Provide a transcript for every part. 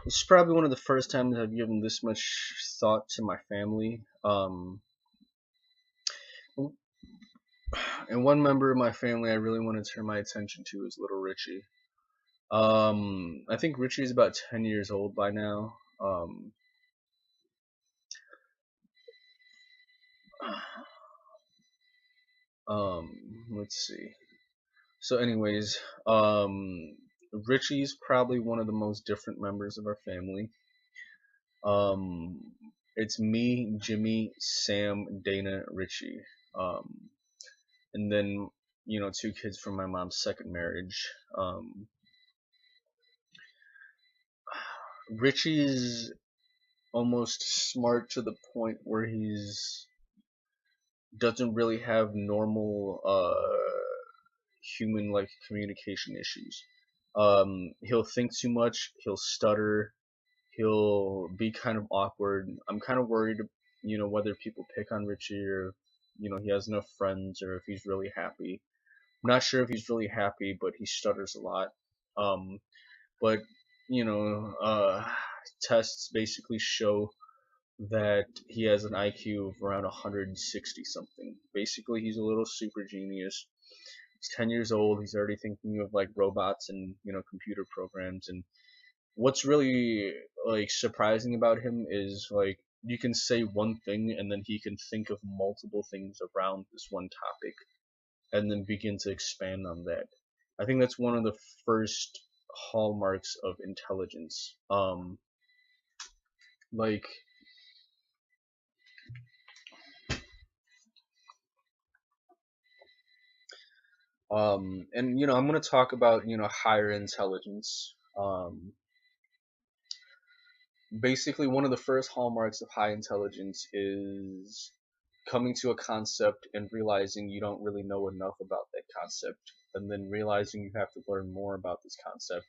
This is probably one of the first times I've given this much thought to my family. And one member of my family I really want to turn my attention to is little Richie. I think Richie is about 10 years old by now. Let's see. So, anyways, Richie's probably one of the most different members of our family. Um, it's me, Jimmy, Sam, Dana, Richie. Um, and then two kids from my mom's second marriage. Richie's almost smart to the point where he's doesn't really have normal human like communication issues. He'll think too much, he'll stutter, he'll be kind of awkward. I'm kind of worried, whether people pick on Richie or he has enough friends or if he's really happy. I'm not sure if he's really happy, but he stutters a lot. Um, but you know, tests basically show that he has an IQ of around 160 something. Basically, he's a little super genius. He's 10 years old. He's already thinking of like robots and computer programs. And what's really like surprising about him is like you can say one thing and then he can think of multiple things around this one topic and then begin to expand on that. I think that's one of the first hallmarks of intelligence. Like and I'm going to talk about higher intelligence. Basically, one of the first hallmarks of high intelligence is coming to a concept and realizing you don't really know enough about that concept, and then realizing you have to learn more about this concept,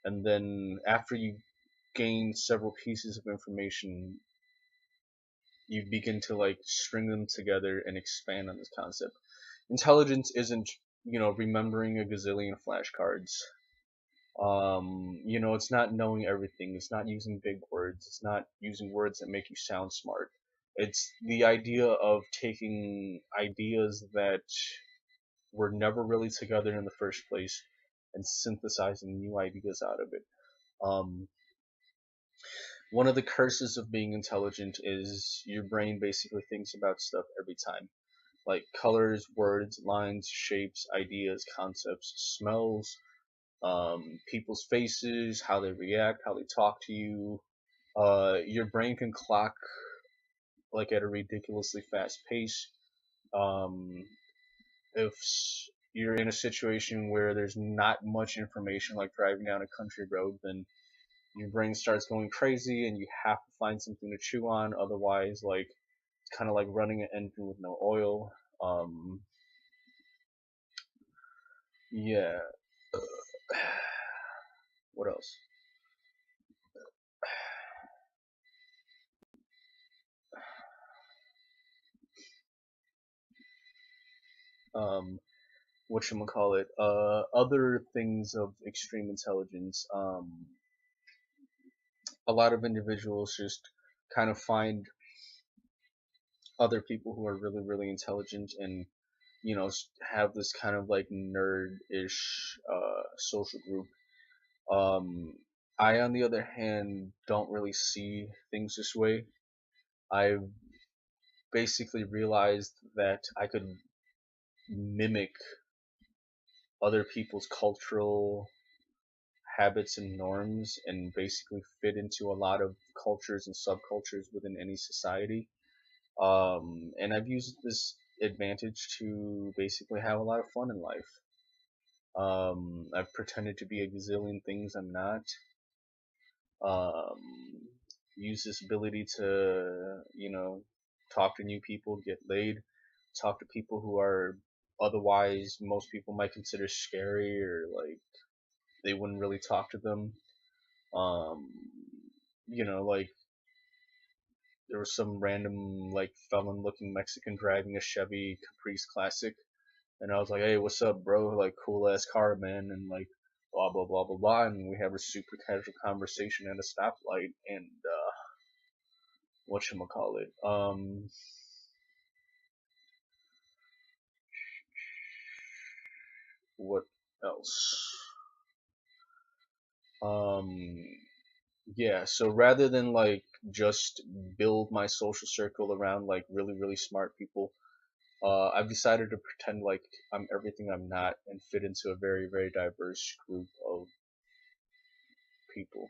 and then after you gain several pieces of information, you begin to like string them together and expand on this concept. Intelligence isn't remembering a gazillion flashcards. It's not knowing everything. It's not using big words. It's not using words that make you sound smart. It's the idea of taking ideas that were never really together in the first place and synthesizing new ideas out of it. Um, One of the curses of being intelligent is your brain basically thinks about stuff every time. Like colors, words, lines, shapes, ideas, concepts, smells, people's faces, how they react, how they talk to you. Your brain can clock like at a ridiculously fast pace. Um, if you're in a situation where there's not much information, like driving down a country road, then your brain starts going crazy, and you have to find something to chew on. Otherwise, like it's kind of like running an engine with no oil. Yeah. What else? Um, what should call it? Other things of extreme intelligence. A lot of individuals just kind of find other people who are really, really intelligent and have this kind of like nerd-ish social group. Um, I, on the other hand, don't really see things this way. I've basically realized that I could mimic other people's cultural habits and norms and basically fit into a lot of cultures and subcultures within any society. And I've used this advantage to basically have a lot of fun in life. I've pretended to be a gazillion things I'm not. Um, use this ability to, talk to new people, get laid, talk to people who are otherwise most people might consider scary or like they wouldn't really talk to them. Um, like there was some random like felon-looking Mexican driving a Chevy Caprice Classic, and I was like, "Hey, what's up, bro? Like, cool ass car, man." And like, blah blah blah blah blah, and we have a super casual conversation at a stoplight, and whatchamacallit, what else? Um, yeah, so rather than like just build my social circle around like really, really smart people, I've decided to pretend like I'm everything I'm not and fit into a very, very diverse group of people.